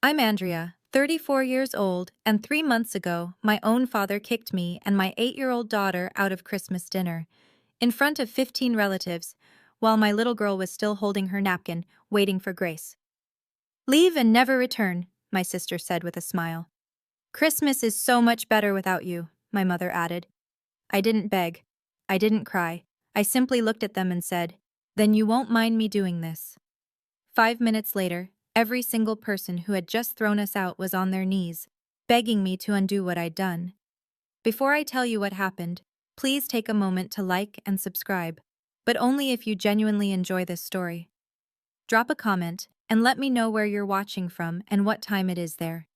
I'm Andrea, 34 years old, and 3 months ago, my own father kicked me and my 8-year-old daughter out of Christmas dinner, in front of 15 relatives, while my little girl was still holding her napkin, waiting for grace. "Leave and never return," my sister said with a smile. "Christmas is so much better without you," my mother added. I didn't beg. I didn't cry. I simply looked at them and said, "Then you won't mind me doing this." 5 minutes later, every single person who had just thrown us out was on their knees, begging me to undo what I'd done. Before I tell you what happened, please take a moment to like and subscribe, but only if you genuinely enjoy this story. Drop a comment and let me know where you're watching from and what time it is there.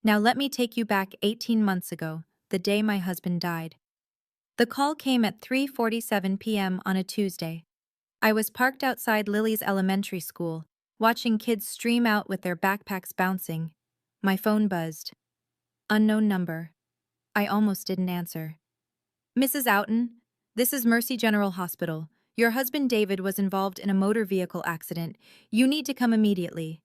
Now let me take you back 18 months ago, the day my husband died. The call came at 3:47 p.m. on a Tuesday. I was parked outside Lily's elementary school, watching kids stream out with their backpacks bouncing. My phone buzzed. Unknown number. I almost didn't answer. "Mrs. Outen, this is Mercy General Hospital. Your husband David was involved in a motor vehicle accident. You need to come immediately."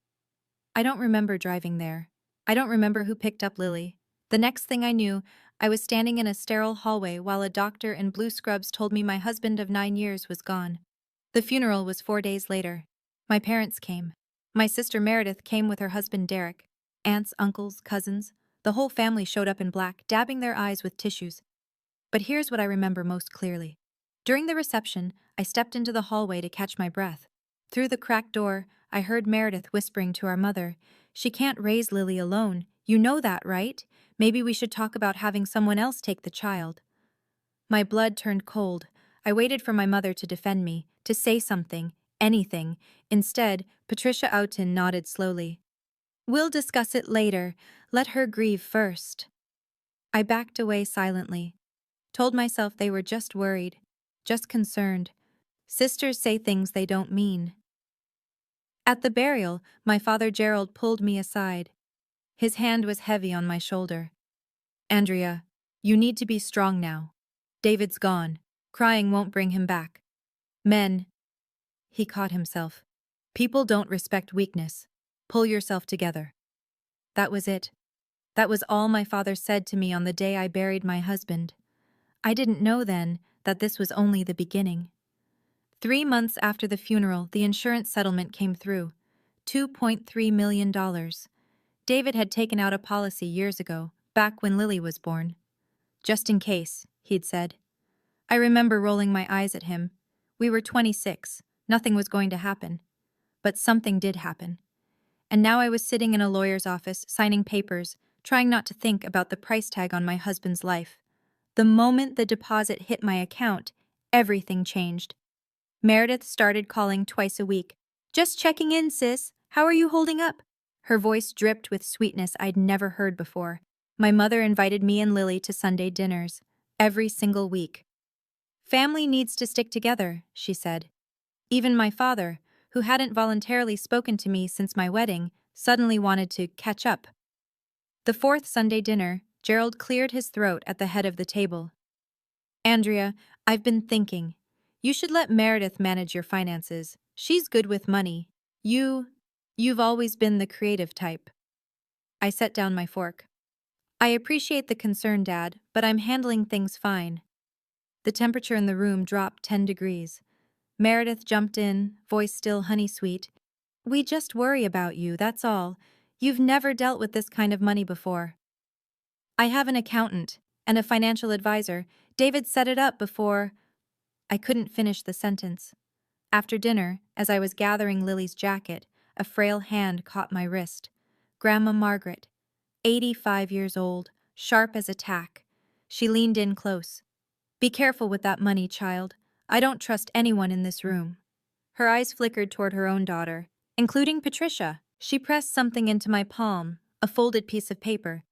I don't remember driving there. I don't remember who picked up Lily. The next thing I knew, I was standing in a sterile hallway while a doctor in blue scrubs told me my husband of 9 years was gone. The funeral was 4 days later. My parents came. My sister Meredith came with her husband Derek. Aunts, uncles, cousins. The whole family showed up in black, dabbing their eyes with tissues. But here's what I remember most clearly. During the reception, I stepped into the hallway to catch my breath. Through the cracked door, I heard Meredith whispering to our mother, "She can't raise Lily alone. You know that, right? Maybe we should talk about having someone else take the child." My blood turned cold. I waited for my mother to defend me, to say something, anything. Instead, Patricia Outen nodded slowly. "We'll discuss it later. Let her grieve first." I backed away silently. Told myself they were just worried, just concerned. Sisters say things they don't mean. At the burial, my father Gerald pulled me aside. His hand was heavy on my shoulder. "Andrea, you need to be strong now. David's gone. Crying won't bring him back. Men," he caught himself, "people don't respect weakness. Pull yourself together." That was it. That was all my father said to me on the day I buried my husband. I didn't know then that this was only the beginning. 3 months after the funeral, the insurance settlement came through. $2.3 million. David had taken out a policy years ago, back when Lily was born. "Just in case," he'd said. I remember rolling my eyes at him. We were 26. Nothing was going to happen. But something did happen. And now I was sitting in a lawyer's office, signing papers, trying not to think about the price tag on my husband's life. The moment the deposit hit my account, everything changed. Meredith started calling twice a week. "Just checking in, sis. How are you holding up?" Her voice dripped with sweetness I'd never heard before. My mother invited me and Lily to Sunday dinners, every single week. "Family needs to stick together," she said. Even my father, who hadn't voluntarily spoken to me since my wedding, suddenly wanted to catch up. The fourth Sunday dinner, Gerald cleared his throat at the head of the table. "Andrea, I've been thinking. You should let Meredith manage your finances. She's good with money. You've always been the creative type." I set down my fork. "I appreciate the concern, Dad, but I'm handling things fine." The temperature in the room dropped 10 degrees. Meredith jumped in, voice still honey-sweet. "We just worry about you, that's all. You've never dealt with this kind of money before." "I have an accountant and a financial advisor. David set it up before—" I couldn't finish the sentence. After dinner, as I was gathering Lily's jacket, a frail hand caught my wrist. Grandma Margaret, 85 years old, sharp as a tack. She leaned in close. "Be careful with that money, child. I don't trust anyone in this room." Her eyes flickered toward her own daughter, including Patricia. She pressed something into my palm, a folded piece of paper.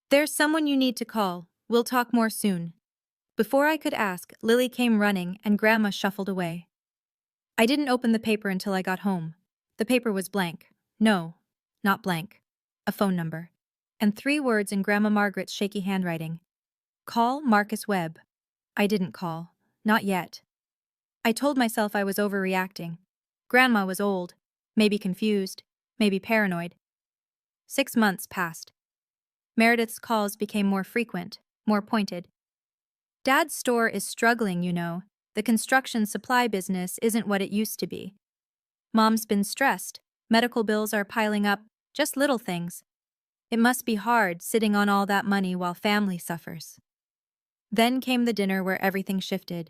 "There's someone you need to call. We'll talk more soon." Before I could ask, Lily came running and Grandma shuffled away. I didn't open the paper until I got home. The paper was blank. No, not blank. A phone number. And 3 words in Grandma Margaret's shaky handwriting. "Call Marcus Webb." I didn't call. Not yet. I told myself I was overreacting. Grandma was old, maybe confused, maybe paranoid. 6 months passed. Meredith's calls became more frequent, more pointed. Dad's store is struggling, you know. The construction supply business isn't what it used to be. Mom's been stressed. Medical bills are piling up, just little things. It must be hard sitting on all that money while family suffers. Then came the dinner where everything shifted.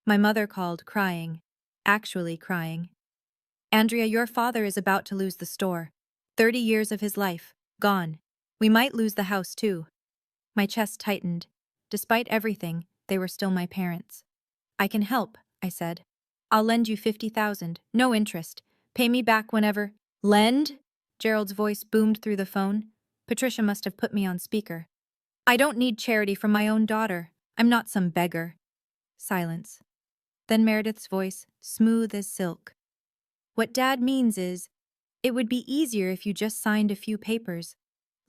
My mother called, crying. Actually crying. Andrea, your father is about to lose the store. 30 years of his life, gone. We might lose the house too. My chest tightened. Despite everything, they were still my parents. I can help, I said. I'll lend you 50,000, no interest. Pay me back whenever. Lend? Gerald's voice boomed through the phone. Patricia must have put me on speaker. I don't need charity from my own daughter. I'm not some beggar. Silence. Then Meredith's voice, smooth as silk. What Dad means is, it would be easier if you just signed a few papers.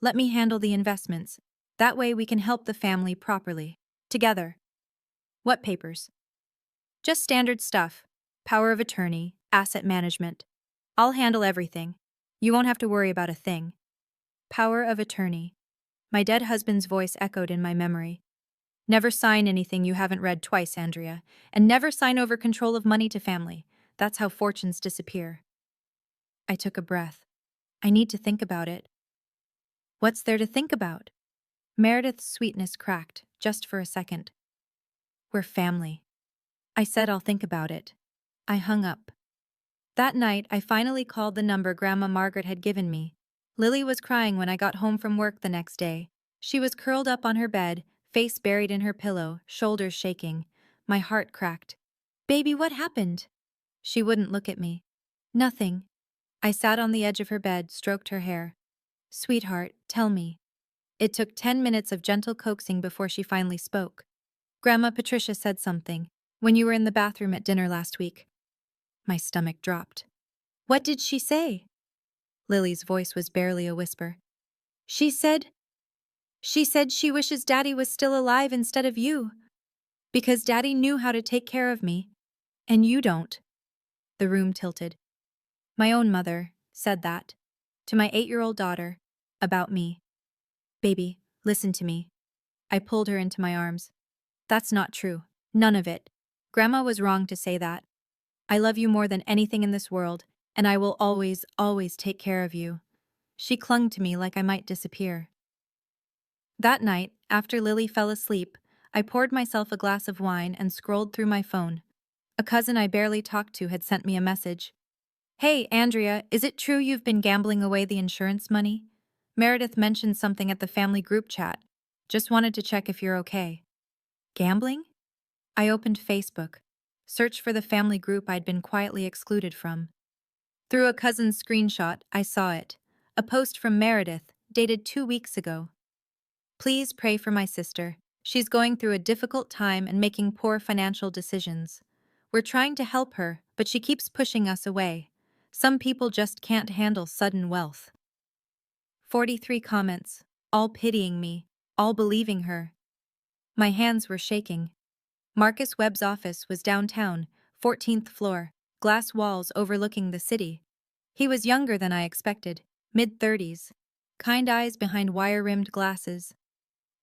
Let me handle the investments. That way we can help the family properly. Together. What papers? Just standard stuff. Power of attorney, asset management. I'll handle everything. You won't have to worry about a thing. Power of attorney. My dead husband's voice echoed in my memory. Never sign anything you haven't read twice, Andrea, and never sign over control of money to family. That's how fortunes disappear. I took a breath. I need to think about it. What's there to think about? Meredith's sweetness cracked, just for a second. We're family. I said I'll think about it. I hung up. That night, I finally called the number Grandma Margaret had given me. Lily was crying when I got home from work the next day. She was curled up on her bed, face buried in her pillow, shoulders shaking. My heart cracked. Baby, what happened? She wouldn't look at me. Nothing. I sat on the edge of her bed, stroked her hair. Sweetheart, tell me. It took 10 minutes of gentle coaxing before she finally spoke. Grandma Patricia said something, when you were in the bathroom at dinner last week. My stomach dropped. What did she say? Lily's voice was barely a whisper. She said she wishes Daddy was still alive instead of you. Because Daddy knew how to take care of me. And you don't. The room tilted. My own mother said that. To my 8-year-old daughter. About me. Baby, listen to me. I pulled her into my arms. That's not true. None of it. Grandma was wrong to say that. I love you more than anything in this world, and I will always, always take care of you. She clung to me like I might disappear. That night, after Lily fell asleep, I poured myself a glass of wine and scrolled through my phone. A cousin I barely talked to had sent me a message. Hey, Andrea, is it true you've been gambling away the insurance money? Meredith mentioned something at the family group chat. Just wanted to check if you're okay. Gambling? I opened Facebook. Searched for the family group I'd been quietly excluded from. Through a cousin's screenshot, I saw it. A post from Meredith, dated 2 weeks ago. Please pray for my sister. She's going through a difficult time and making poor financial decisions. We're trying to help her, but she keeps pushing us away. Some people just can't handle sudden wealth. 43 comments, all pitying me, all believing her. My hands were shaking. Marcus Webb's office was downtown, 14th floor, glass walls overlooking the city. He was younger than I expected, mid-30s, kind eyes behind wire-rimmed glasses.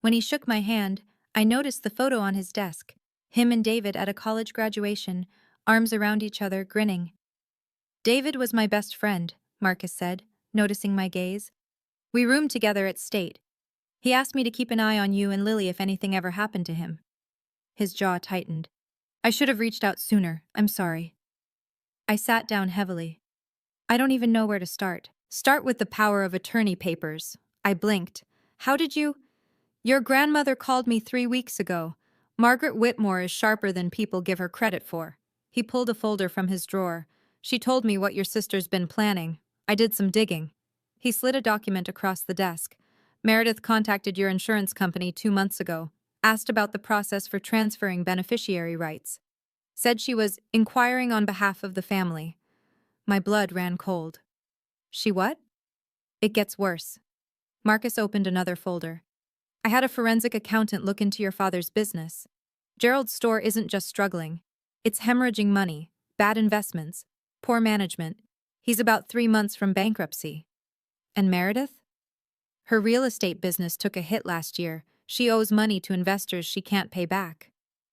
When he shook my hand, I noticed the photo on his desk, him and David at a college graduation, arms around each other, grinning. David was my best friend, Marcus said, noticing my gaze. We roomed together at State. He asked me to keep an eye on you and Lily if anything ever happened to him. His jaw tightened. I should have reached out sooner, I'm sorry. I sat down heavily. I don't even know where to start. Start with the power of attorney papers. I blinked. How did you? Your grandmother called me 3 weeks ago. Margaret Whitmore is sharper than people give her credit for. He pulled a folder from his drawer. She told me what your sister's been planning. I did some digging. He slid a document across the desk. Meredith contacted your insurance company 2 months ago. Asked about the process for transferring beneficiary rights. Said she was inquiring on behalf of the family. My blood ran cold. She what? It gets worse. Marcus opened another folder. I had a forensic accountant look into your father's business. Gerald's store isn't just struggling. It's hemorrhaging money, bad investments, poor management. He's about 3 months from bankruptcy. And Meredith? Her real estate business took a hit last year. She owes money to investors she can't pay back.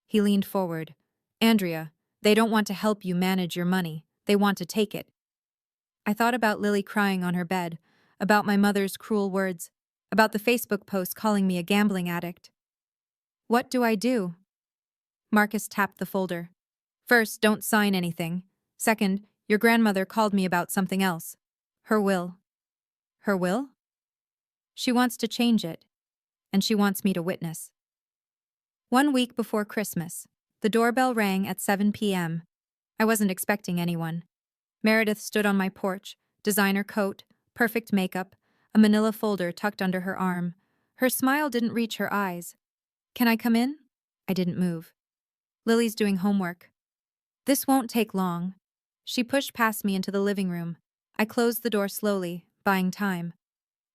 He leaned forward. Andrea, they don't want to help you manage your money. They want to take it. I thought about Lily crying on her bed, about my mother's cruel words, about the Facebook post calling me a gambling addict. What do I do? Marcus tapped the folder. First, don't sign anything. Second, your grandmother called me about something else. Her will. Her will? She wants to change it, and she wants me to witness. 1 week before Christmas, the doorbell rang at 7 p.m. I wasn't expecting anyone. Meredith stood on my porch, designer coat, perfect makeup, a manila folder tucked under her arm. Her smile didn't reach her eyes. Can I come in? I didn't move. Lily's doing homework. This won't take long. She pushed past me into the living room. I closed the door slowly, buying time.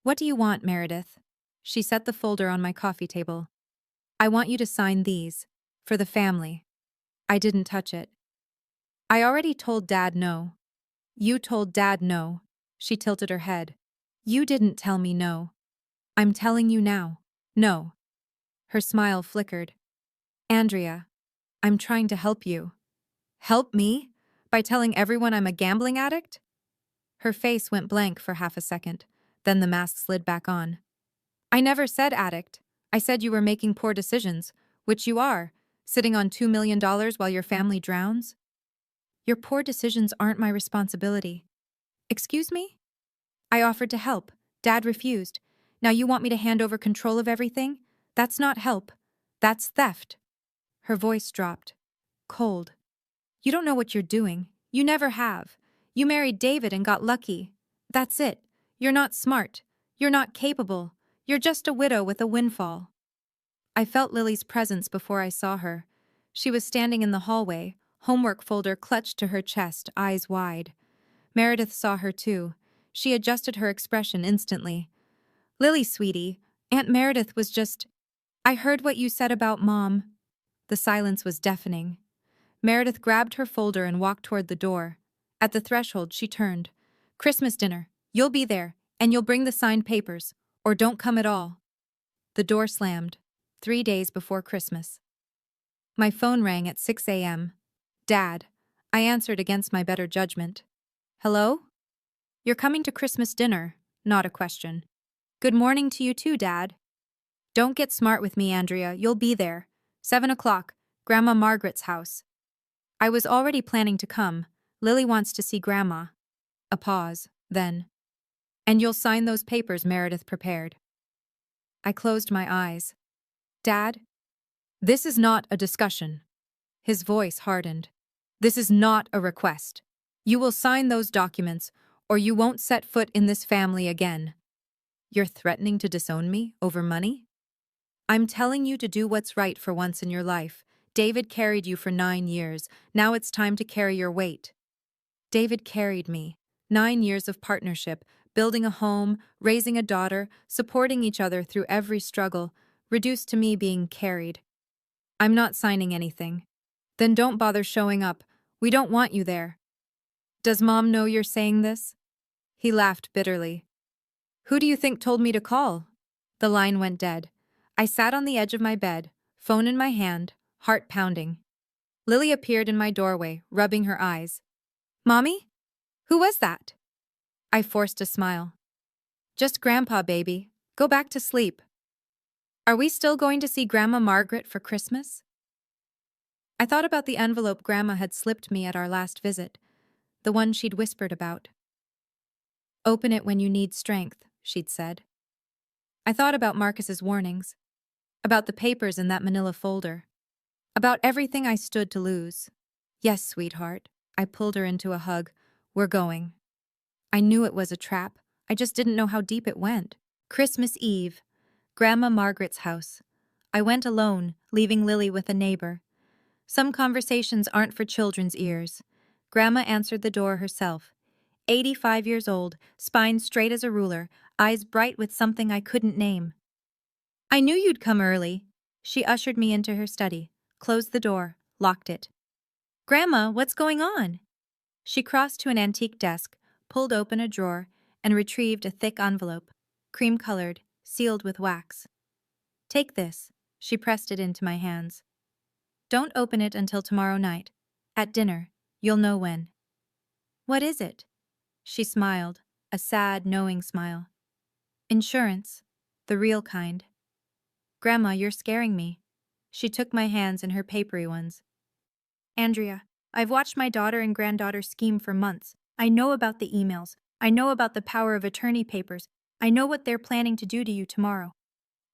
What do you want, Meredith? She set the folder on my coffee table. I want you to sign these. For the family. I didn't touch it. I already told Dad no. You told Dad no. She tilted her head. You didn't tell me no. I'm telling you now. No. Her smile flickered. Andrea, I'm trying to help you. Help me? By telling everyone I'm a gambling addict? Her face went blank for half a second. Then the mask slid back on. I never said addict. I said you were making poor decisions, which you are, sitting on $2 million while your family drowns. Your poor decisions aren't my responsibility. Excuse me? I offered to help. Dad refused. Now you want me to hand over control of everything? That's not help. That's theft. Her voice dropped. Cold. You don't know what you're doing. You never have. You married David and got lucky. That's it. You're not smart. You're not capable. You're just a widow with a windfall. I felt Lily's presence before I saw her. She was standing in the hallway, homework folder clutched to her chest, eyes wide. Meredith saw her too. She adjusted her expression instantly. Lily, sweetie, Aunt Meredith was just... I heard what you said about Mom. The silence was deafening. Meredith grabbed her folder and walked toward the door. At the threshold, she turned. Christmas dinner. You'll be there, and you'll bring the signed papers, or don't come at all. The door slammed. 3 days before Christmas. My phone rang at 6 a.m. Dad. I answered against my better judgment. Hello? You're coming to Christmas dinner, not a question. Good morning to you too, Dad. Don't get smart with me, Andrea. You'll be there. 7 o'clock, Grandma Margaret's house. I was already planning to come. Lily wants to see Grandma. A pause, then. And you'll sign those papers Meredith prepared. I closed my eyes. Dad? This is not a discussion. His voice hardened. This is not a request. You will sign those documents, or you won't set foot in this family again. You're threatening to disown me over money? I'm telling you to do what's right for once in your life. David carried you for 9 years. Now it's time to carry your weight. David carried me. 9 years of partnership, building a home, raising a daughter, supporting each other through every struggle, reduced to me being carried. I'm not signing anything. Then don't bother showing up. We don't want you there. Does Mom know you're saying this? He laughed bitterly. Who do you think told me to call? The line went dead. I sat on the edge of my bed, phone in my hand, heart pounding. Lily appeared in my doorway, rubbing her eyes. Mommy? Who was that? I forced a smile. Just Grandpa, baby. Go back to sleep. Are we still going to see Grandma Margaret for Christmas? I thought about the envelope Grandma had slipped me at our last visit, the one she'd whispered about. Open it when you need strength, she'd said. I thought about Marcus's warnings, about the papers in that manila folder, about everything I stood to lose. Yes, sweetheart. I pulled her into a hug. We're going. I knew it was a trap. I just didn't know how deep it went. Christmas Eve. Grandma Margaret's house. I went alone, leaving Lily with a neighbor. Some conversations aren't for children's ears. Grandma answered the door herself. 85 years old, spine straight as a ruler, eyes bright with something I couldn't name. I knew you'd come early. She ushered me into her study, closed the door, locked it. Grandma, what's going on? She crossed to an antique desk, pulled open a drawer, and retrieved a thick envelope, cream-colored, sealed with wax. Take this. She pressed it into my hands. Don't open it until tomorrow night. At dinner, you'll know when. What is it? She smiled, a sad, knowing smile. Insurance. The real kind. Grandma, you're scaring me. She took my hands in her papery ones. Andrea, I've watched my daughter and granddaughter scheme for months. I know about the emails. I know about the power of attorney papers. I know what they're planning to do to you tomorrow.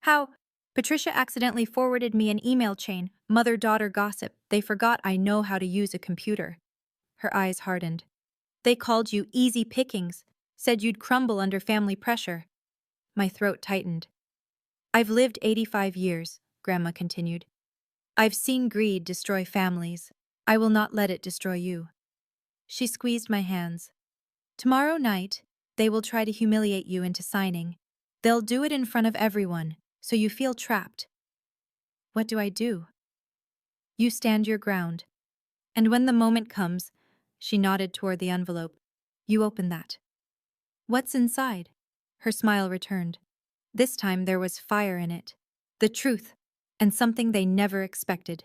How? Patricia accidentally forwarded me an email chain, mother-daughter gossip. They forgot I know how to use a computer. Her eyes hardened. They called you easy pickings, said you'd crumble under family pressure. My throat tightened. I've lived 85 years, Grandma continued. I've seen greed destroy families. I will not let it destroy you. She squeezed my hands. Tomorrow night, they will try to humiliate you into signing. They'll do it in front of everyone, so you feel trapped. What do I do? You stand your ground. And when the moment comes, she nodded toward the envelope, you open that. What's inside? Her smile returned. This time there was fire in it. The truth, and something they never expected.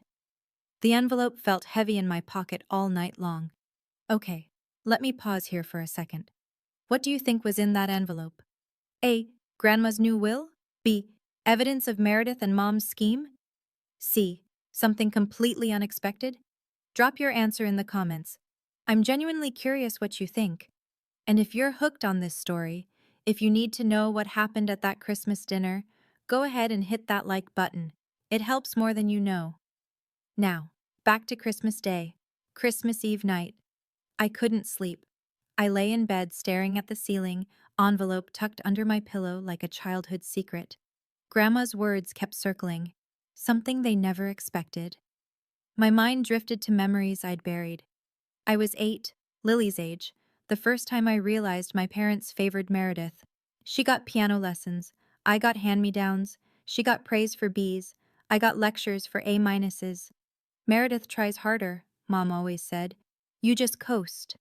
The envelope felt heavy in my pocket all night long. Okay, let me pause here for a second. What do you think was in that envelope? A. Grandma's new will? B. Evidence of Meredith and Mom's scheme? C. Something completely unexpected? Drop your answer in the comments. I'm genuinely curious what you think. And if you're hooked on this story, if you need to know what happened at that Christmas dinner, go ahead and hit that like button. It helps more than you know. Now, back to Christmas Day, Christmas Eve night. I couldn't sleep. I lay in bed staring at the ceiling, envelope tucked under my pillow like a childhood secret. Grandma's words kept circling, something they never expected. My mind drifted to memories I'd buried. I was 8, Lily's age, the first time I realized my parents favored Meredith. She got piano lessons, I got hand-me-downs, she got praise for B's, I got lectures for A-minuses. Meredith tries harder, Mom always said. You just coast.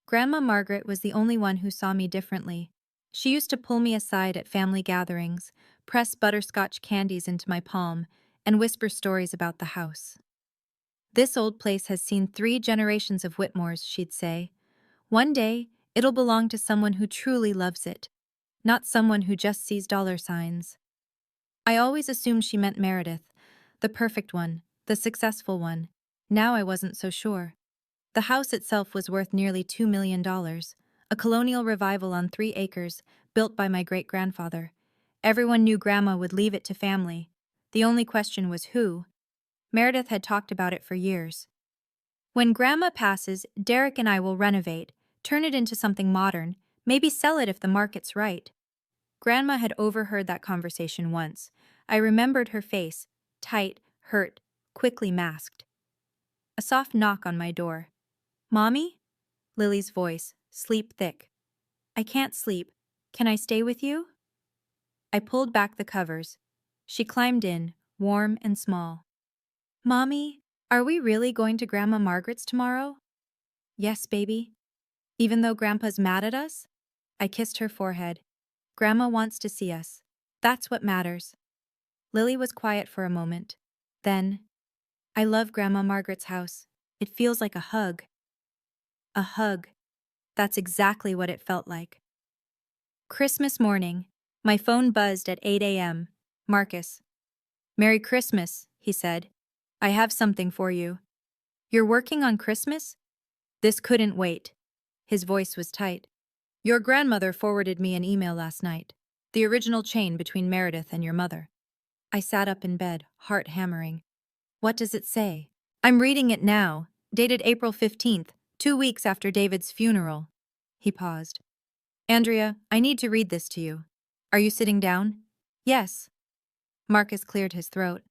Grandma Margaret was the only one who saw me differently. She used to pull me aside at family gatherings, press butterscotch candies into my palm, and whisper stories about the house. This old place has seen 3 generations of Whitmores, she'd say. One day, it'll belong to someone who truly loves it, not someone who just sees dollar signs. I always assumed she meant Meredith, the perfect one, the successful one. Now I wasn't so sure. The house itself was worth nearly $2 million, a colonial revival on 3 acres, built by my great-grandfather. Everyone knew Grandma would leave it to family. The only question was who. Meredith had talked about it for years. When Grandma passes, Derek and I will renovate, turn it into something modern, maybe sell it if the market's right. Grandma had overheard that conversation once. I remembered her face, tight, hurt, quickly masked. A soft knock on my door. Mommy? Lily's voice, sleep thick. I can't sleep. Can I stay with you? I pulled back the covers. She climbed in, warm and small. Mommy, are we really going to Grandma Margaret's tomorrow? Yes, baby. Even though Grandpa's mad at us? I kissed her forehead. Grandma wants to see us. That's what matters. Lily was quiet for a moment. Then, I love Grandma Margaret's house. It feels like a hug. A hug. That's exactly what it felt like. Christmas morning. My phone buzzed at 8 a.m. Marcus. Merry Christmas, he said. I have something for you. You're working on Christmas? This couldn't wait. His voice was tight. Your grandmother forwarded me an email last night. The original chain between Meredith and your mother. I sat up in bed, heart hammering. What does it say? I'm reading it now, dated April 15th, 2 weeks after David's funeral. He paused. Andrea, I need to read this to you. Are you sitting down? Yes. Marcus cleared his throat.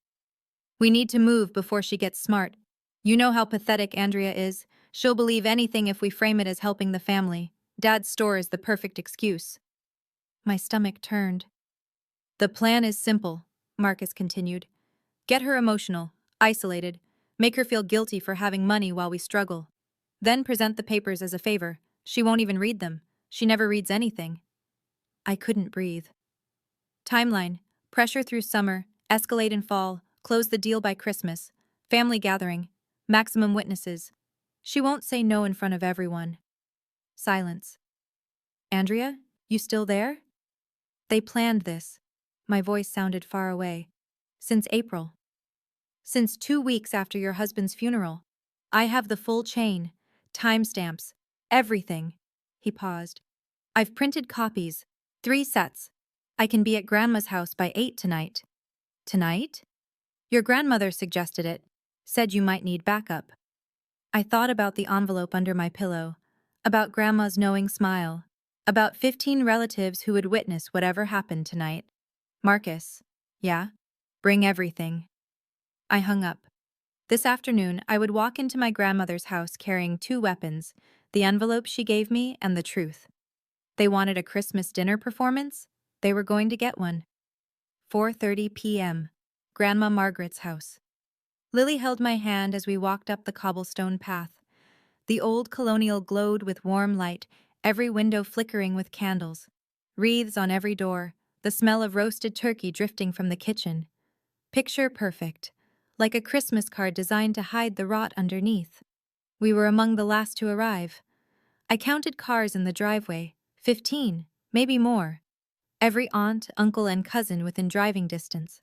We need to move before she gets smart. You know how pathetic Andrea is. She'll believe anything if we frame it as helping the family. Dad's store is the perfect excuse. My stomach turned. The plan is simple, Marcus continued. Get her emotional, isolated, make her feel guilty for having money while we struggle. Then present the papers as a favor. She won't even read them. She never reads anything. I couldn't breathe. Timeline: pressure through summer, escalate in fall, close the deal by Christmas, family gathering, maximum witnesses. She won't say no in front of everyone. Silence. Andrea, you still there? They planned this. My voice sounded far away. Since April. Since 2 weeks after your husband's funeral. I have the full chain, timestamps, everything. He paused. I've printed copies, 3 sets. I can be at Grandma's house by 8 tonight. Tonight? Your grandmother suggested it, said you might need backup. I thought about the envelope under my pillow, about Grandma's knowing smile, about 15 relatives who would witness whatever happened tonight. Marcus. Yeah? Bring everything. I hung up. This afternoon, I would walk into my grandmother's house carrying 2 weapons, the envelope she gave me and the truth. They wanted a Christmas dinner performance? They were going to get one. 4:30 p.m. Grandma Margaret's house. Lily held my hand as we walked up the cobblestone path. The old colonial glowed with warm light, every window flickering with candles. Wreaths on every door, the smell of roasted turkey drifting from the kitchen. Picture perfect, like a Christmas card designed to hide the rot underneath. We were among the last to arrive. I counted cars in the driveway, 15, maybe more. Every aunt, uncle, and cousin within driving distance.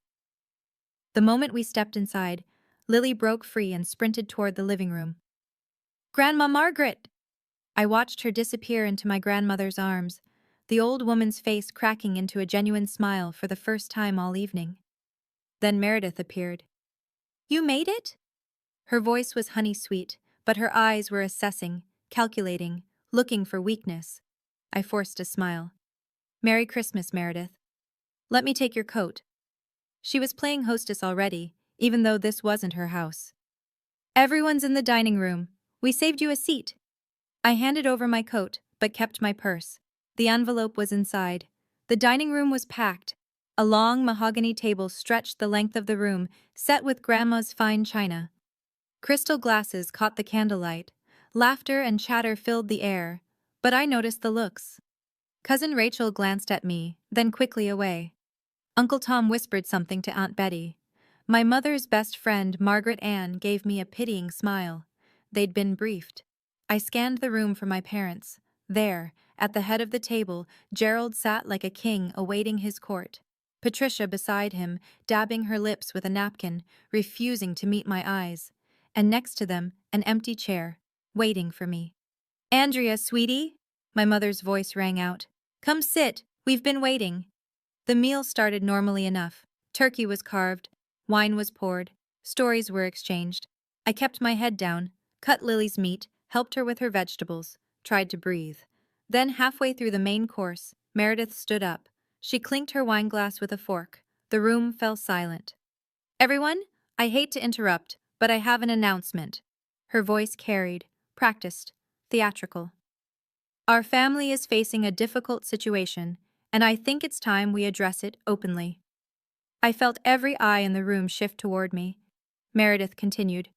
The moment we stepped inside, Lily broke free and sprinted toward the living room. Grandma Margaret! I watched her disappear into my grandmother's arms, the old woman's face cracking into a genuine smile for the first time all evening. Then Meredith appeared. You made it? Her voice was honey-sweet, but her eyes were assessing, calculating, looking for weakness. I forced a smile. Merry Christmas, Meredith. Let me take your coat. She was playing hostess already, even though this wasn't her house. Everyone's in the dining room. We saved you a seat. I handed over my coat, but kept my purse. The envelope was inside. The dining room was packed. A long mahogany table stretched the length of the room, set with Grandma's fine china. Crystal glasses caught the candlelight. Laughter and chatter filled the air, but I noticed the looks. Cousin Rachel glanced at me, then quickly away. Uncle Tom whispered something to Aunt Betty. My mother's best friend, Margaret Ann, gave me a pitying smile. They'd been briefed. I scanned the room for my parents. There, at the head of the table, Gerald sat like a king awaiting his court. Patricia beside him, dabbing her lips with a napkin, refusing to meet my eyes. And next to them, an empty chair, waiting for me. Andrea, sweetie? My mother's voice rang out. Come sit, we've been waiting. The meal started normally enough. Turkey was carved, wine was poured, stories were exchanged. I kept my head down, cut Lily's meat, helped her with her vegetables, tried to breathe. Then halfway through the main course, Meredith stood up. She clinked her wineglass with a fork. The room fell silent. Everyone, I hate to interrupt, but I have an announcement. Her voice carried, practiced, theatrical. Our family is facing a difficult situation, and I think it's time we address it openly. I felt every eye in the room shift toward me. Meredith continued.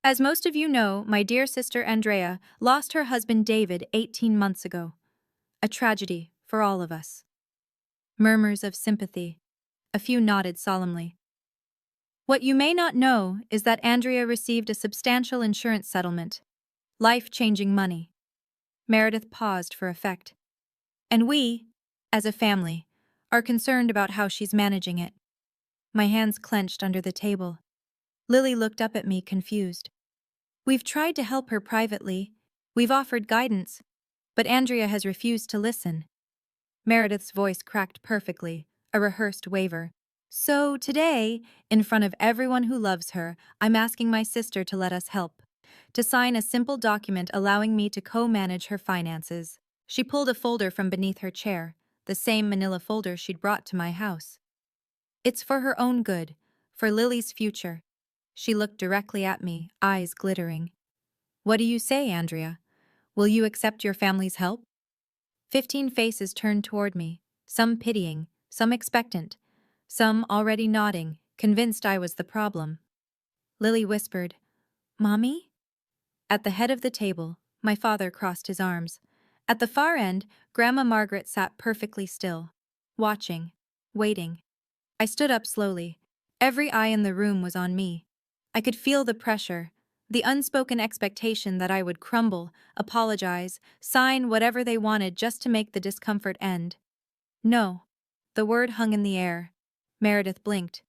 As most of you know, my dear sister Andrea lost her husband David 18 months ago. A tragedy for all of us. Murmurs of sympathy. A few nodded solemnly. What you may not know is that Andrea received a substantial insurance settlement. Life-changing money. Meredith paused for effect. And we, as a family, are concerned about how she's managing it. My hands clenched under the table. Lily looked up at me, confused. We've tried to help her privately. We've offered guidance. But Andrea has refused to listen. Meredith's voice cracked perfectly, a rehearsed waver. So today, in front of everyone who loves her, I'm asking my sister to let us help. To sign a simple document allowing me to co-manage her finances. She pulled a folder from beneath her chair, the same manila folder she'd brought to my house. It's for her own good, for Lily's future. She looked directly at me, eyes glittering. What do you say, Andrea? Will you accept your family's help? 15 faces turned toward me, some pitying, some expectant, some already nodding, convinced I was the problem. Lily whispered, Mommy? At the head of the table, my father crossed his arms. At the far end, Grandma Margaret sat perfectly still, watching. waiting. I stood up slowly. Every eye in the room was on me. I could feel the pressure, the unspoken expectation that I would crumble, apologize, sign whatever they wanted just to make the discomfort end. No. The word hung in the air. Meredith blinked.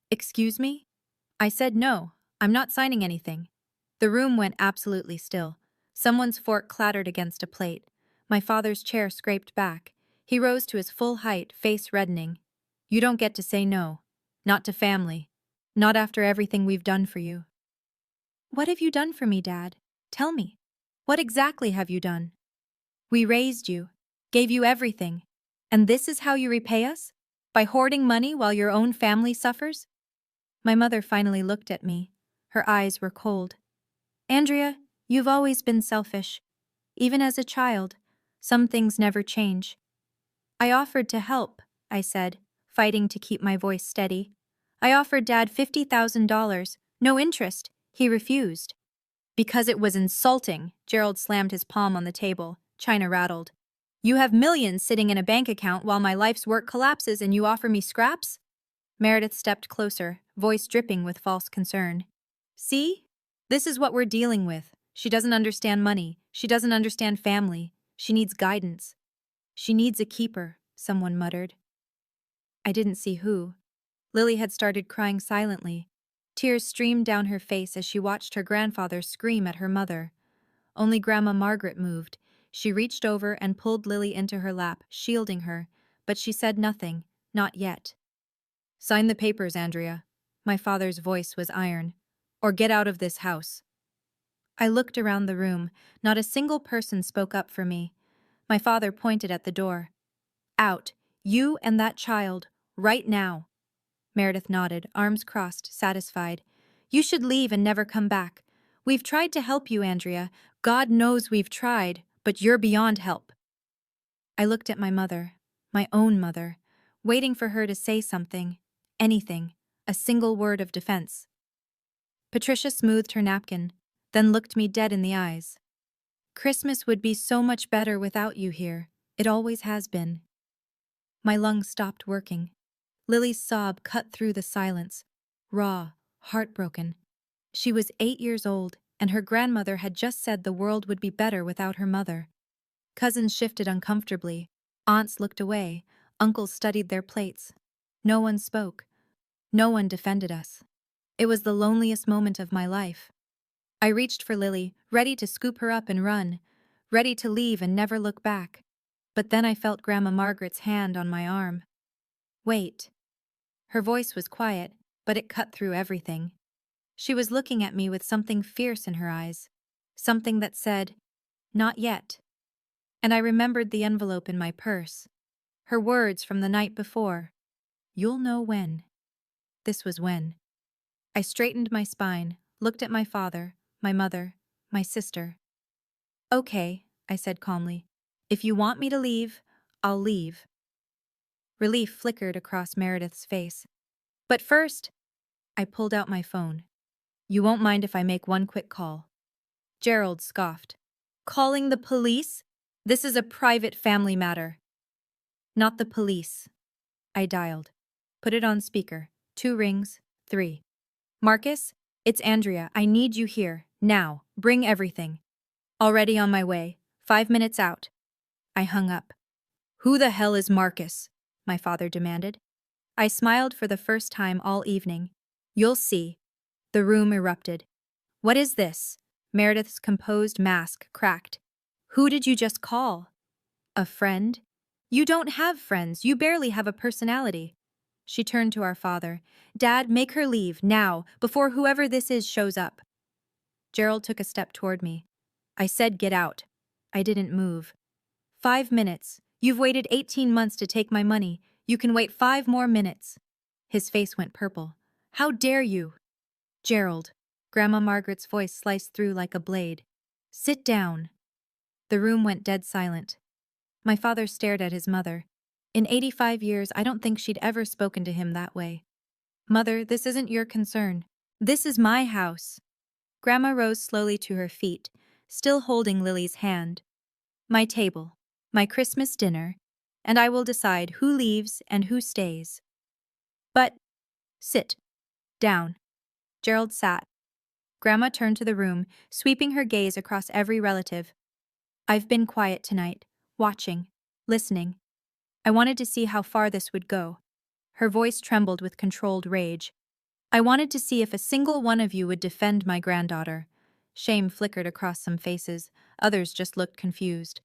Excuse me? I said no, I'm not signing anything. The room went absolutely still. Someone's fork clattered against a plate. My father's chair scraped back. He rose to his full height, face reddening. You don't get to say no. Not to family. Not after everything we've done for you. What have you done for me, Dad? Tell me. What exactly have you done? We raised you, gave you everything. And this is how you repay us? By hoarding money while your own family suffers? My mother finally looked at me. Her eyes were cold. Andrea, you've always been selfish. Even as a child, some things never change. I offered to help, I said, fighting to keep my voice steady. I offered Dad $50,000, no interest. He refused. Because it was insulting, Gerald slammed his palm on the table. China rattled. You have millions sitting in a bank account while my life's work collapses and you offer me scraps? Meredith stepped closer, voice dripping with false concern. See? This is what we're dealing with. She doesn't understand money. She doesn't understand family. She needs guidance. She needs a keeper, someone muttered. I didn't see who. Lily had started crying silently. Tears streamed down her face as she watched her grandfather scream at her mother. Only Grandma Margaret moved. She reached over and pulled Lily into her lap, shielding her, but she said nothing, not yet. Sign the papers, Andrea. My father's voice was iron. Or get out of this house. I looked around the room. Not a single person spoke up for me. My father pointed at the door. Out, you and that child, right now. Meredith nodded, arms crossed, satisfied. You should leave and never come back. We've tried to help you, Andrea. God knows we've tried, but you're beyond help. I looked at my mother, my own mother, waiting for her to say something, anything, a single word of defense. Patricia smoothed her napkin, then looked me dead in the eyes. Christmas would be so much better without you here. It always has been. My lungs stopped working. Lily's sob cut through the silence, raw, heartbroken. She was 8 years old, and her grandmother had just said the world would be better without her mother. Cousins shifted uncomfortably. Aunts looked away. Uncles studied their plates. No one spoke. No one defended us. It was the loneliest moment of my life. I reached for Lily, ready to scoop her up and run, ready to leave and never look back. But then I felt Grandma Margaret's hand on my arm. Wait. Her voice was quiet, but it cut through everything. She was looking at me with something fierce in her eyes, something that said, not yet. And I remembered the envelope in my purse. Her words from the night before. You'll know when. This was when. I straightened my spine, looked at my father, my mother, my sister. Okay, I said calmly. If you want me to leave, I'll leave. Relief flickered across Meredith's face. But first, I pulled out my phone. You won't mind if I make one quick call. Gerald scoffed. Calling the police? This is a private family matter. Not the police. I dialed. Put it on speaker. 2 rings, 3. Marcus, it's Andrea. I need you here, now. Bring everything. Already on my way. 5 minutes out. I hung up. Who the hell is Marcus? My father demanded. I smiled for the first time all evening. You'll see. The room erupted. What is this? Meredith's composed mask cracked. Who did you just call? A friend? You don't have friends. You barely have a personality. She turned to our father. Dad, make her leave, now, before whoever this is shows up. Gerald took a step toward me. I said get out. I didn't move. 5 minutes. You've waited 18 months to take my money. You can wait 5 more minutes. His face went purple. How dare you? Gerald. Grandma Margaret's voice sliced through like a blade. Sit down. The room went dead silent. My father stared at his mother. In 85 years, I don't think she'd ever spoken to him that way. Mother, this isn't your concern. This is my house. Grandma rose slowly to her feet, still holding Lily's hand. My table. My Christmas dinner. and I will decide who leaves and who stays. But, sit down. Gerald sat. Grandma turned to the room, sweeping her gaze across every relative. I've been quiet tonight, watching, listening. I wanted to see how far this would go. Her voice trembled with controlled rage. I wanted to see if a single one of you would defend my granddaughter. Shame flickered across some faces, others just looked confused.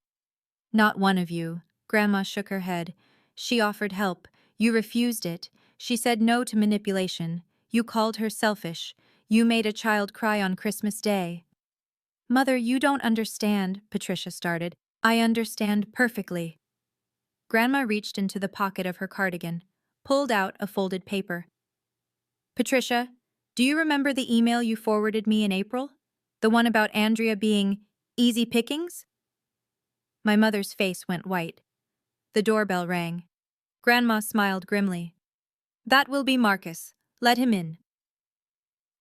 Not one of you. Grandma shook her head. She offered help. You refused it. She said no to manipulation. You called her selfish. You made a child cry on Christmas Day. Mother, you don't understand, Patricia started. I understand perfectly. Grandma reached into the pocket of her cardigan, pulled out a folded paper. Patricia, do you remember the email you forwarded me in April? The one about Andrea being easy pickings? My mother's face went white. The doorbell rang. Grandma smiled grimly. That will be Marcus. Let him in.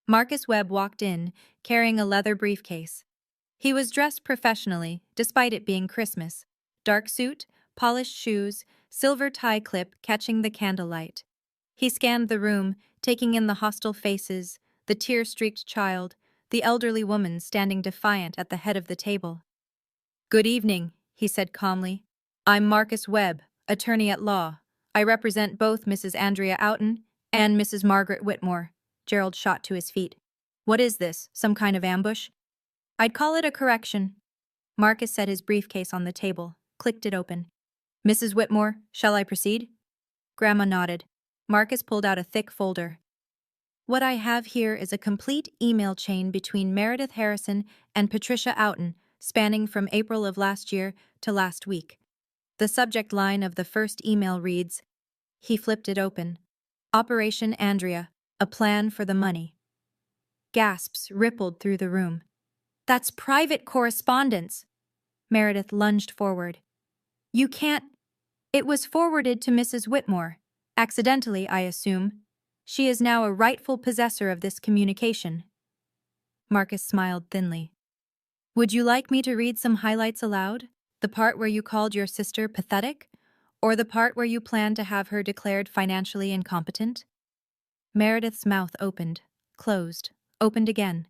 Marcus Webb walked in, carrying a leather briefcase. He was dressed professionally, despite it being Christmas. Dark suit, polished shoes, silver tie clip catching the candlelight. He scanned the room, taking in the hostile faces, the tear-streaked child, the elderly woman standing defiant at the head of the table. Good evening, he said calmly. I'm Marcus Webb, attorney at law. I represent both Mrs. Andrea Outen and Mrs. Margaret Whitmore. Gerald shot to his feet. What is this, some kind of ambush? I'd call it a correction. Marcus set his briefcase on the table, clicked it open. Mrs. Whitmore, shall I proceed? Grandma nodded. Marcus pulled out a thick folder. What I have here is a complete email chain between Meredith Harrison and Patricia Outen, spanning from April of last year to last week. The subject line of the first email reads, he flipped it open. Operation Andrea, a plan for the money. Gasps rippled through the room. That's private correspondence. Meredith lunged forward. You can't. It was forwarded to Mrs. Whitmore. Accidentally, I assume. She is now a rightful possessor of this communication. Marcus smiled thinly. Would you like me to read some highlights aloud? The part where you called your sister pathetic? Or the part where you planned to have her declared financially incompetent? Meredith's mouth opened, closed, opened again.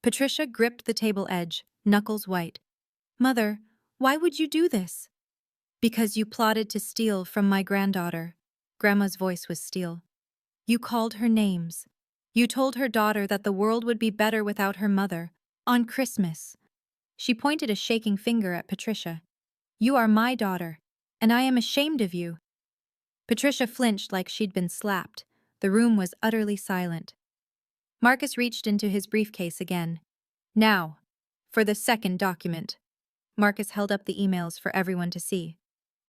Patricia gripped the table edge, knuckles white. Mother, why would you do this? Because you plotted to steal from my granddaughter. Grandma's voice was steel. You called her names. You told her daughter that the world would be better without her mother. On Christmas. She pointed a shaking finger at Patricia. You are my daughter, and I am ashamed of you. Patricia flinched like she'd been slapped. The room was utterly silent. Marcus reached into his briefcase again. Now, for the second document. Marcus held up the emails for everyone to see.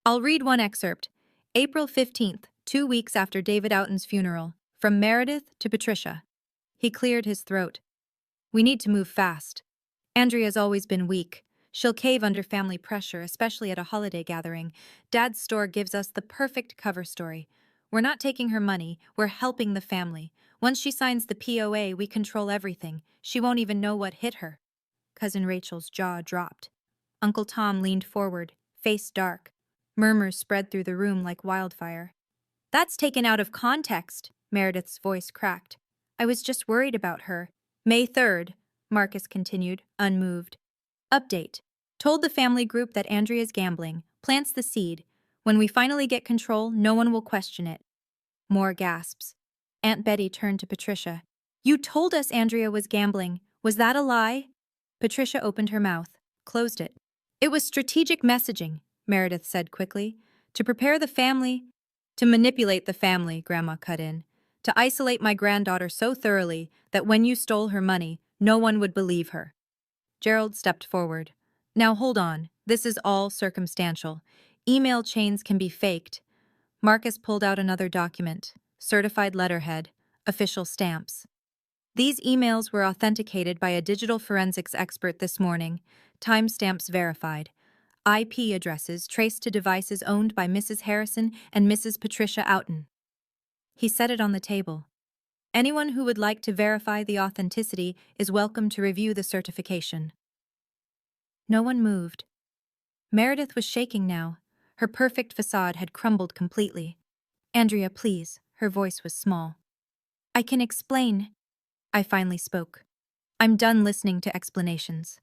I'll read one excerpt. April 15th, 2 weeks after David Outen's funeral, from Meredith to Patricia. He cleared his throat. We need to move fast. Andrea's always been weak. She'll cave under family pressure, especially at a holiday gathering. Dad's store gives us the perfect cover story. We're not taking her money, we're helping the family. Once she signs the POA, we control everything. She won't even know what hit her. Cousin Rachel's jaw dropped. Uncle Tom leaned forward, face dark. Murmurs spread through the room like wildfire. That's taken out of context, Meredith's voice cracked. I was just worried about her. May 3rd, Marcus continued, unmoved. Update. Told the family group that Andrea's gambling. Plants the seed. When we finally get control, no one will question it. More gasps. Aunt Betty turned to Patricia. You told us Andrea was gambling. Was that a lie? Patricia opened her mouth, closed it. It was strategic messaging, Meredith said quickly. To prepare the family. To manipulate the family, Grandma cut in. To isolate my granddaughter so thoroughly that when you stole her money, no one would believe her. Gerald stepped forward. Now hold on, this is all circumstantial. Email chains can be faked. Marcus pulled out another document. Certified letterhead. Official stamps. These emails were authenticated by a digital forensics expert this morning. Timestamps verified. IP addresses traced to devices owned by Mrs. Harrison and Mrs. Patricia Outen. He set it on the table. Anyone who would like to verify the authenticity is welcome to review the certification. No one moved. Meredith was shaking now. Her perfect facade had crumbled completely. "Andrea, please." Her voice was small. "I can explain." I finally spoke. "I'm done listening to explanations.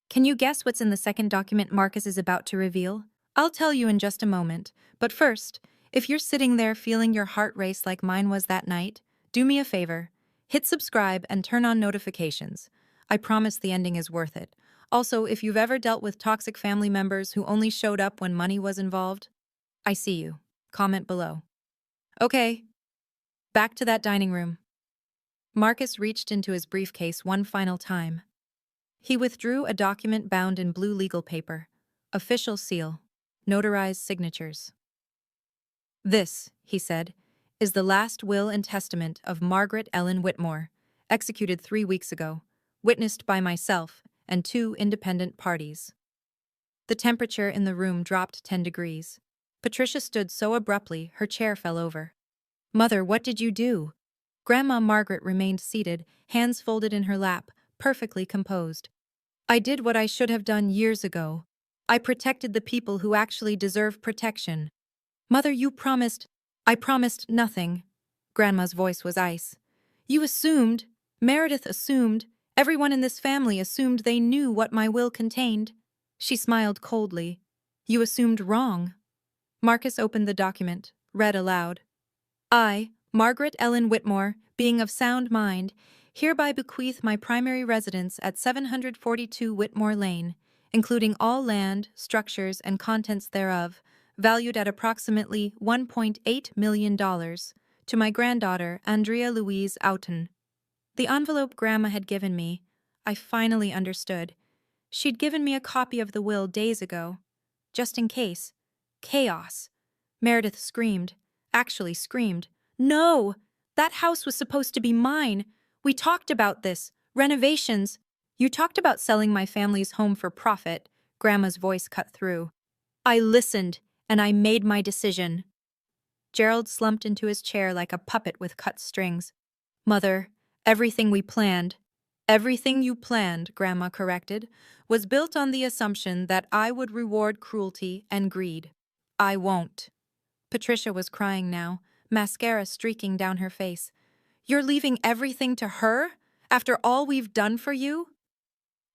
Can you guess what's in the second document Marcus is about to reveal? I'll tell you in just a moment, but first, if you're sitting there feeling your heart race like mine was that night, do me a favor. Hit subscribe and turn on notifications. I promise the ending is worth it. Also, if you've ever dealt with toxic family members who only showed up when money was involved, I see you. Comment below. Okay, back to that dining room. Marcus reached into his briefcase one final time. He withdrew a document bound in blue legal paper. Official seal. Notarized signatures. "This," he said, "is the last will and testament of Margaret Ellen Whitmore, executed 3 weeks ago, witnessed by myself and 2 independent parties." The temperature in the room dropped 10 degrees. Patricia stood so abruptly her chair fell over. "Mother, what did you do?" Grandma Margaret remained seated, hands folded in her lap, perfectly composed. "I did what I should have done years ago. I protected the people who actually deserve protection." "Mother, you promised—" "I promised nothing." Grandma's voice was ice. "You assumed, Meredith assumed, everyone in this family assumed they knew what my will contained." She smiled coldly. "You assumed wrong." Marcus opened the document, read aloud. "I, Margaret Ellen Whitmore, being of sound mind, hereby bequeath my primary residence at 742 Whitmore Lane, including all land, structures, and contents thereof, valued at approximately $1.8 million, to my granddaughter, Andrea Louise Oughton." The envelope Grandma had given me, I finally understood. She'd given me a copy of the will days ago. Just in case. Chaos. Meredith screamed. Actually screamed. "No! That house was supposed to be mine. We talked about this. Renovations. You talked about selling my family's home for profit." Grandma's voice cut through. "I listened, and I made my decision." Gerald slumped into his chair like a puppet with cut strings. "Mother, everything we planned—" "Everything you planned," Grandma corrected, "was built on the assumption that I would reward cruelty and greed. I won't." Patricia was crying now, mascara streaking down her face. "You're leaving everything to her? After all we've done for you?"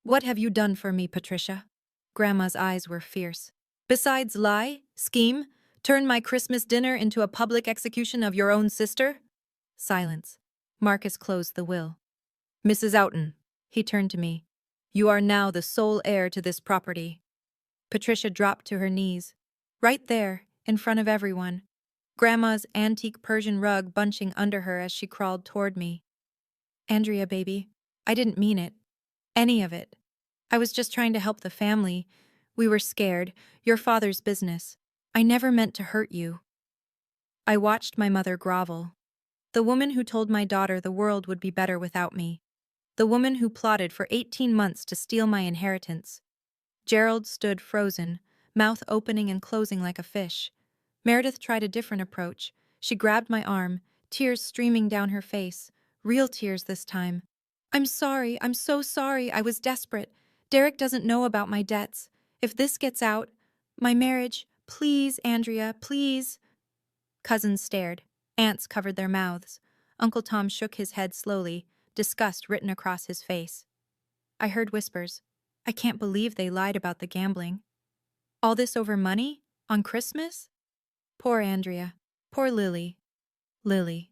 "What have you done for me, Patricia?" Grandma's eyes were fierce. "Besides lie, scheme, turn my Christmas dinner into a public execution of your own sister?" Silence. Marcus closed the will. "Mrs. Oughton," he turned to me, "you are now the sole heir to this property." Patricia dropped to her knees. Right there, in front of everyone. Grandma's antique Persian rug bunching under her as she crawled toward me. "Andrea, baby, I didn't mean it. Any of it. I was just trying to help the family. We were scared. Your father's business. I never meant to hurt you." I watched my mother grovel. The woman who told my daughter the world would be better without me. The woman who plotted for 18 months to steal my inheritance. Gerald stood frozen, mouth opening and closing like a fish. Meredith tried a different approach. She grabbed my arm, tears streaming down her face. Real tears this time. "I'm sorry, I'm so sorry, I was desperate. Derek doesn't know about my debts. If this gets out, my marriage, please, Andrea, please." Cousins stared. Aunts covered their mouths. Uncle Tom shook his head slowly, disgust written across his face. I heard whispers. "I can't believe they lied about the gambling. All this over money? On Christmas?" Poor Andrea. Poor Lily. Lily.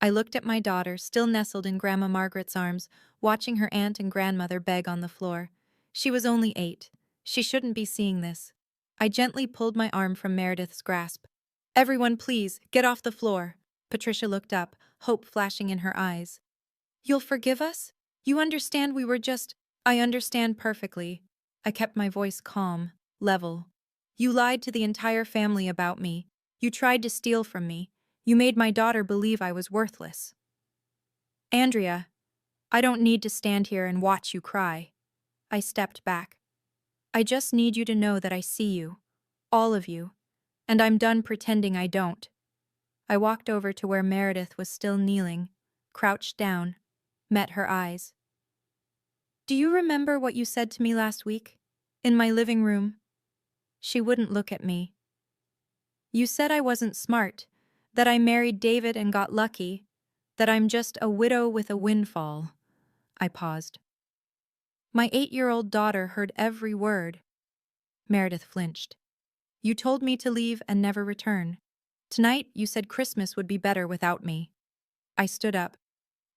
I looked at my daughter, still nestled in Grandma Margaret's arms, watching her aunt and grandmother beg on the floor. She was only 8. She shouldn't be seeing this. I gently pulled my arm from Meredith's grasp. "Everyone, please, get off the floor." Patricia looked up, hope flashing in her eyes. "You'll forgive us? You understand we were just—" "I understand perfectly." I kept my voice calm, level. "You lied to the entire family about me. You tried to steal from me. You made my daughter believe I was worthless." "Andrea, I don't need to stand here and watch you cry." I stepped back. "I just need you to know that I see you. All of you. And I'm done pretending I don't." I walked over to where Meredith was still kneeling, crouched down, met her eyes. "Do you remember what you said to me last week? In my living room?" She wouldn't look at me. You said I wasn't smart, that I married David and got lucky, that I'm just a widow with a windfall. I paused. My 8-year-old daughter heard every word. Meredith flinched. You told me to leave and never return. Tonight, you said Christmas would be better without me. I stood up.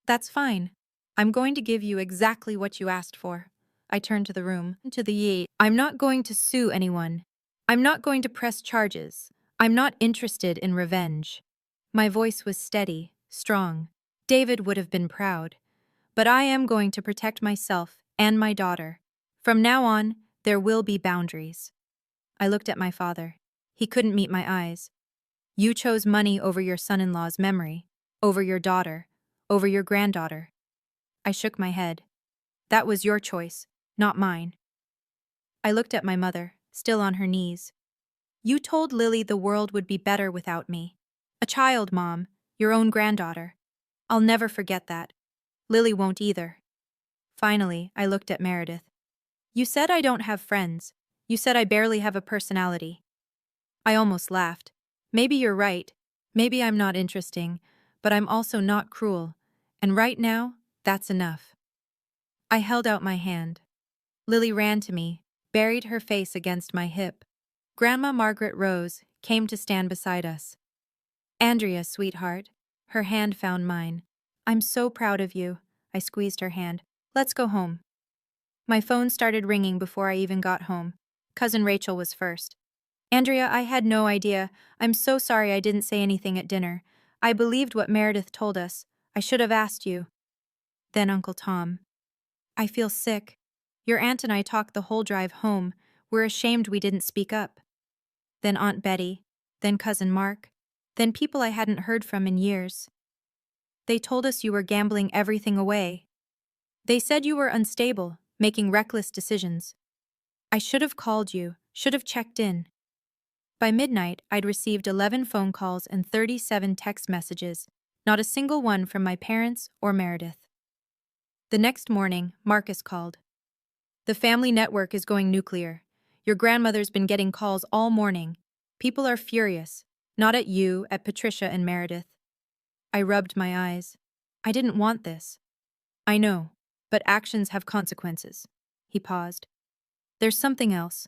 That's fine. I'm going to give you exactly what you asked for. I turned to the room, to the Yi. I'm not going to sue anyone. I'm not going to press charges. I'm not interested in revenge. My voice was steady, strong. David would have been proud. But I am going to protect myself and my daughter. From now on, there will be boundaries. I looked at my father. He couldn't meet my eyes. You chose money over your son-in-law's memory, over your daughter, over your granddaughter. I shook my head. That was your choice, not mine. I looked at my mother, still on her knees. You told Lily the world would be better without me. A child, Mom, your own granddaughter. I'll never forget that. Lily won't either. Finally, I looked at Meredith. You said I don't have friends. You said I barely have a personality. I almost laughed. Maybe you're right. Maybe I'm not interesting, but I'm also not cruel. And right now, that's enough. I held out my hand. Lily ran to me, buried her face against my hip. Grandma Margaret rose, came to stand beside us. Andrea, sweetheart. Her hand found mine. I'm so proud of you. I squeezed her hand. Let's go home. My phone started ringing before I even got home. Cousin Rachel was first. Andrea, I had no idea. I'm so sorry I didn't say anything at dinner. I believed what Meredith told us. I should have asked you. Then Uncle Tom. I feel sick. Your aunt and I talked the whole drive home. We're ashamed we didn't speak up. Then Aunt Betty. Then Cousin Mark. Then people I hadn't heard from in years. They told us you were gambling everything away. They said you were unstable, making reckless decisions. I should have called you, should have checked in. By midnight, I'd received 11 phone calls and 37 text messages, not a single one from my parents or Meredith. The next morning, Marcus called. The family network is going nuclear. Your grandmother's been getting calls all morning. People are furious, not at you, at Patricia and Meredith. I rubbed my eyes. I didn't want this. I know, but actions have consequences. He paused. There's something else.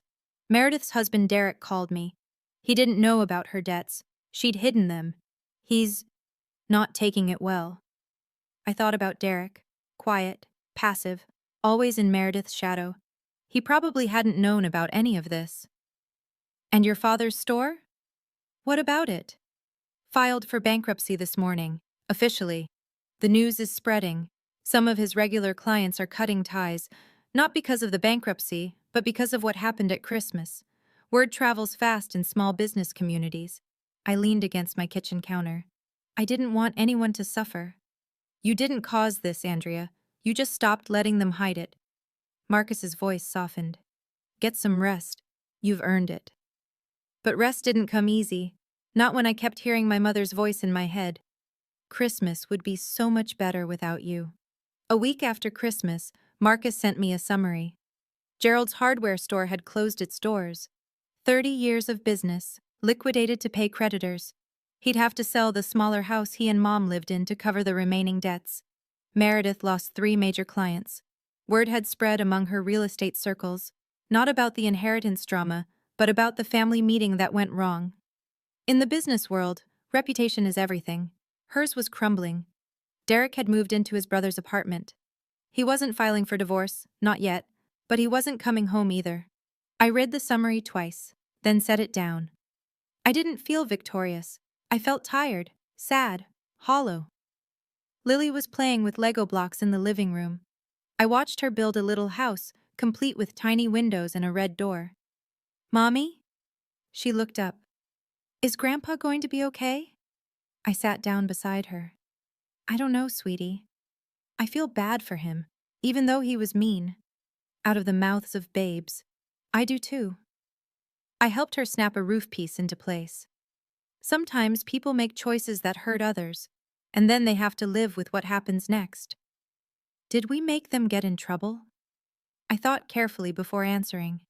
Meredith's husband Derek called me. He didn't know about her debts. She'd hidden them. He's not taking it well. I thought about Derek. Quiet, passive, always in Meredith's shadow. He probably hadn't known about any of this. And your father's store? What about it? Filed for bankruptcy this morning, officially. The news is spreading. Some of his regular clients are cutting ties, not because of the bankruptcy, but because of what happened at Christmas. Word travels fast in small business communities. I leaned against my kitchen counter. I didn't want anyone to suffer. You didn't cause this, Andrea. You just stopped letting them hide it. Marcus's voice softened. Get some rest. You've earned it. But rest didn't come easy. Not when I kept hearing my mother's voice in my head. Christmas would be so much better without you. A week after Christmas, Marcus sent me a summary. Gerald's hardware store had closed its doors. 30 years of business, liquidated to pay creditors. He'd have to sell the smaller house he and Mom lived in to cover the remaining debts. Meredith lost 3 major clients. Word had spread among her real estate circles, not about the inheritance drama, but about the family meeting that went wrong. In the business world, reputation is everything. Hers was crumbling. Derek had moved into his brother's apartment. He wasn't filing for divorce, not yet, but he wasn't coming home either. I read the summary twice, then set it down. I didn't feel victorious. I felt tired, sad, hollow. Lily was playing with Lego blocks in the living room. I watched her build a little house, complete with tiny windows and a red door. Mommy? She looked up. Is Grandpa going to be okay? I sat down beside her. I don't know, sweetie. I feel bad for him, even though he was mean. Out of the mouths of babes. I do too. I helped her snap a roof piece into place. Sometimes people make choices that hurt others, and then they have to live with what happens next. Did we make them get in trouble? I thought carefully before answering.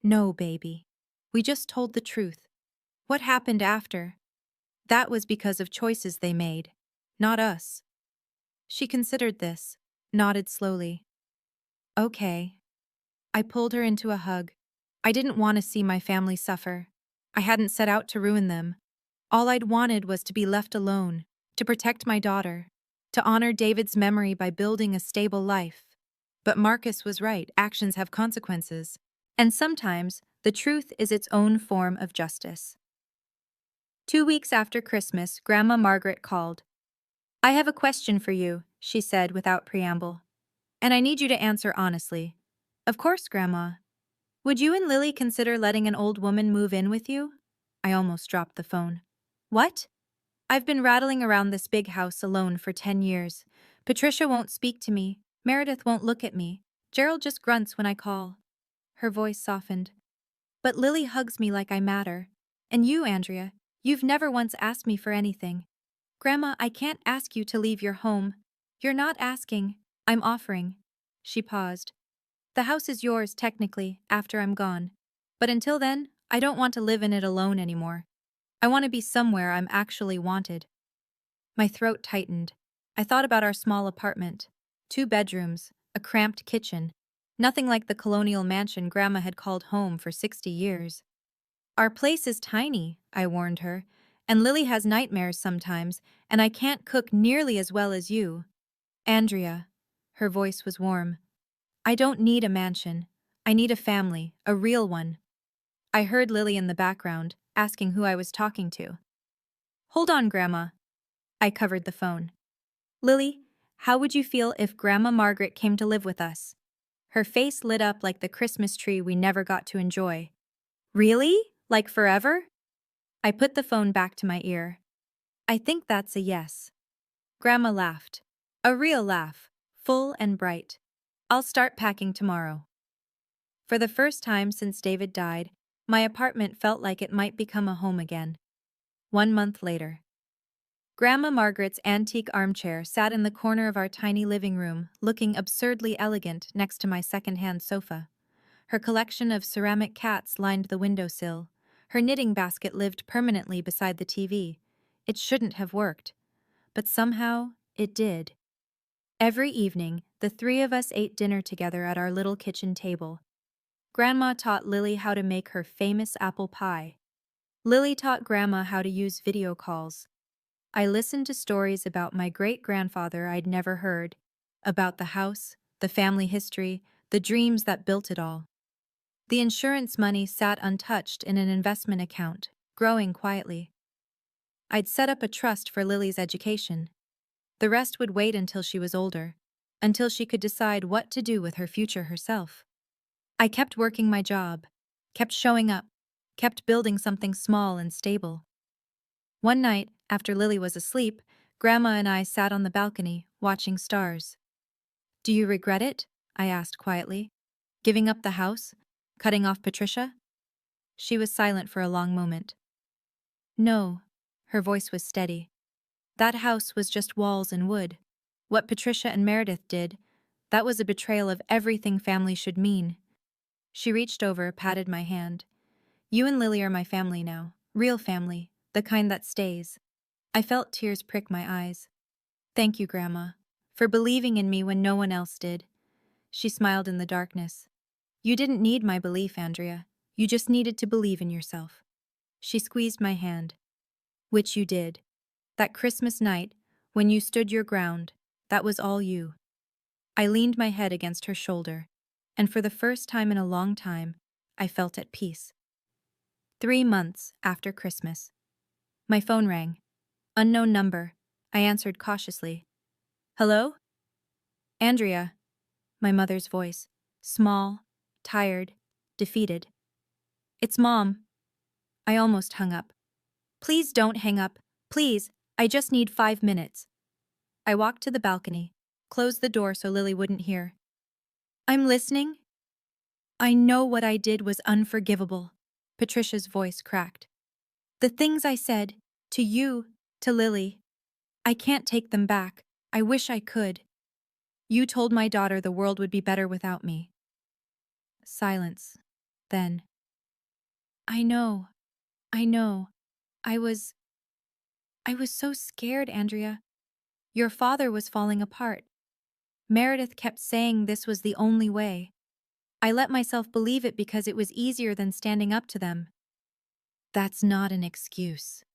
No, baby. We just told the truth. What happened after? That was because of choices they made, not us. She considered this, nodded slowly. Okay. I pulled her into a hug. I didn't want to see my family suffer. I hadn't set out to ruin them. All I'd wanted was to be left alone, to protect my daughter, to honor David's memory by building a stable life. But Marcus was right, actions have consequences. And sometimes, the truth is its own form of justice. 2 weeks after Christmas, Grandma Margaret called. I have a question for you, she said without preamble. And I need you to answer honestly. Of course, Grandma. Would you and Lily consider letting an old woman move in with you? I almost dropped the phone. What? I've been rattling around this big house alone for 10 years. Patricia won't speak to me. Meredith won't look at me. Gerald just grunts when I call. Her voice softened. But Lily hugs me like I matter. And you, Andrea, you've never once asked me for anything. Grandma, I can't ask you to leave your home. You're not asking. I'm offering. She paused. The house is yours, technically, after I'm gone. But until then, I don't want to live in it alone anymore. I want to be somewhere I'm actually wanted. My throat tightened. I thought about our small apartment. 2 bedrooms, a cramped kitchen. Nothing like the colonial mansion Grandma had called home for 60 years. Our place is tiny, I warned her, and Lily has nightmares sometimes, and I can't cook nearly as well as you. Andrea. Her voice was warm. I don't need a mansion. I need a family, a real one. I heard Lily in the background, asking who I was talking to. Hold on, Grandma. I covered the phone. Lily, how would you feel if Grandma Margaret came to live with us? Her face lit up like the Christmas tree we never got to enjoy. Really? Like forever? I put the phone back to my ear. I think that's a yes. Grandma laughed. A real laugh, full and bright. I'll start packing tomorrow. For the first time since David died, my apartment felt like it might become a home again. 1 month later. Grandma Margaret's antique armchair sat in the corner of our tiny living room, looking absurdly elegant next to my second-hand sofa. Her collection of ceramic cats lined the windowsill. Her knitting basket lived permanently beside the TV. It shouldn't have worked. But somehow, it did. Every evening, the 3 of us ate dinner together at our little kitchen table. Grandma taught Lily how to make her famous apple pie. Lily taught Grandma how to use video calls. I listened to stories about my great-grandfather I'd never heard, about the house, the family history, the dreams that built it all. The insurance money sat untouched in an investment account, growing quietly. I'd set up a trust for Lily's education. The rest would wait until she was older, until she could decide what to do with her future herself. I kept working my job, kept showing up, kept building something small and stable. One night, after Lily was asleep, Grandma and I sat on the balcony, watching stars. Do you regret it? I asked quietly. Giving up the house? Cutting off Patricia? She was silent for a long moment. No. Her voice was steady. That house was just walls and wood. What Patricia and Meredith did, that was a betrayal of everything family should mean. She reached over, patted my hand. You and Lily are my family now. Real family. The kind that stays. I felt tears prick my eyes. Thank you, Grandma, for believing in me when no one else did. She smiled in the darkness. You didn't need my belief, Andrea. You just needed to believe in yourself. She squeezed my hand. Which you did. That Christmas night, when you stood your ground, that was all you. I leaned my head against her shoulder, and for the first time in a long time, I felt at peace. 3 months after Christmas. My phone rang. Unknown number. I answered cautiously. Hello? Andrea. My mother's voice. Small, tired, defeated. It's Mom. I almost hung up. Please don't hang up. Please, I just need 5 minutes. I walked to the balcony, closed the door so Lily wouldn't hear. I'm listening. I know what I did was unforgivable. Patricia's voice cracked. The things I said, to you, to Lily, I can't take them back. I wish I could. You told my daughter the world would be better without me. Silence. Then. I know. I was I was so scared, Andrea. Your father was falling apart. Meredith kept saying this was the only way. I let myself believe it because it was easier than standing up to them. That's not an excuse.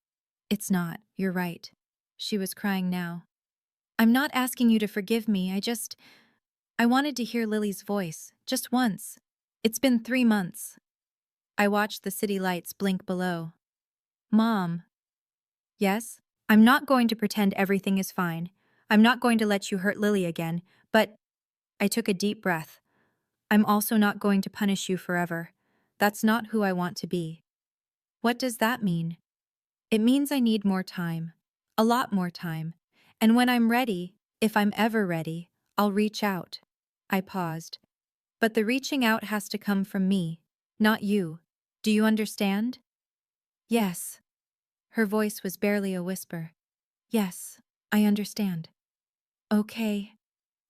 It's not, you're right. She was crying now. I'm not asking you to forgive me, I wanted to hear Lily's voice, just once. It's been 3 months. I watched the city lights blink below. Mom. Yes? I'm not going to pretend everything is fine. I'm not going to let you hurt Lily again, but I took a deep breath. I'm also not going to punish you forever. That's not who I want to be. What does that mean? It means I need more time. A lot more time. And when I'm ready, if I'm ever ready, I'll reach out. I paused. But the reaching out has to come from me, not you. Do you understand? Yes. Her voice was barely a whisper. Yes, I understand. Okay.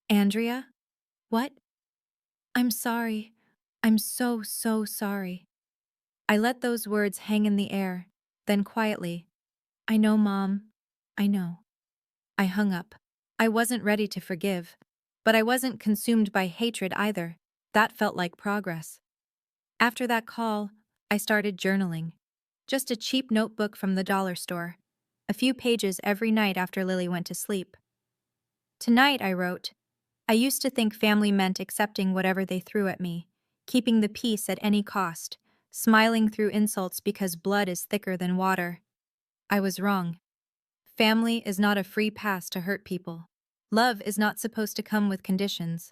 Andrea? What? I'm sorry. I'm so sorry. I let those words hang in the air, then quietly, I know, Mom. I know. I hung up. I wasn't ready to forgive, but I wasn't consumed by hatred either. That felt like progress. After that call, I started journaling. Just a cheap notebook from the dollar store. A few pages every night after Lily went to sleep. Tonight, I wrote, I used to think family meant accepting whatever they threw at me, keeping the peace at any cost, smiling through insults because blood is thicker than water. I was wrong. Family is not a free pass to hurt people. Love is not supposed to come with conditions.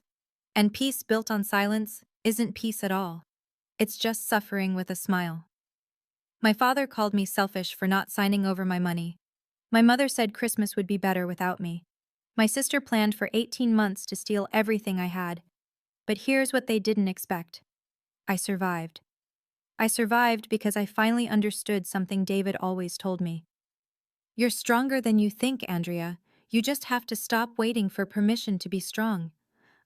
And peace built on silence isn't peace at all. It's just suffering with a smile. My father called me selfish for not signing over my money. My mother said Christmas would be better without me. My sister planned for 18 months to steal everything I had. But here's what they didn't expect. I survived. I survived because I finally understood something David always told me. You're stronger than you think, Andrea. You just have to stop waiting for permission to be strong.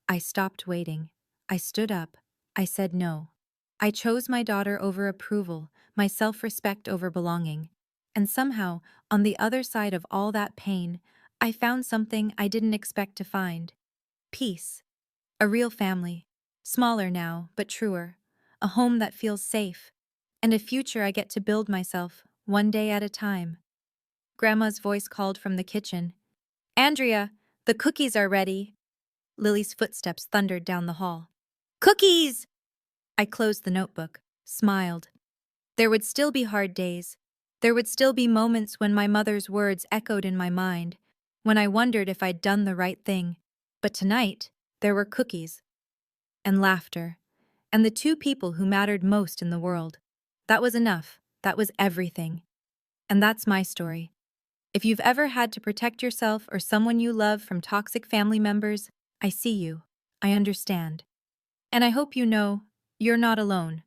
I stopped waiting. I stood up. I said no. I chose my daughter over approval, my self-respect over belonging. And somehow, on the other side of all that pain, I found something I didn't expect to find. Peace. A real family. Smaller now, but truer. A home that feels safe. And a future I get to build myself, one day at a time. Grandma's voice called from the kitchen. Andrea, the cookies are ready. Lily's footsteps thundered down the hall. Cookies! I closed the notebook, smiled. There would still be hard days. There would still be moments when my mother's words echoed in my mind, when I wondered if I'd done the right thing. But tonight, there were cookies. And laughter. And the two people who mattered most in the world. That was enough. That was everything. And that's my story. If you've ever had to protect yourself or someone you love from toxic family members, I see you. I understand. And I hope you know, you're not alone.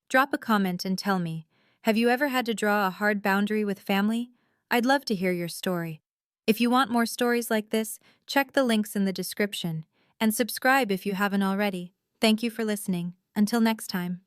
Drop a comment and tell me, have you ever had to draw a hard boundary with family? I'd love to hear your story. If you want more stories like this, check the links in the description. And subscribe if you haven't already. Thank you for listening. Until next time.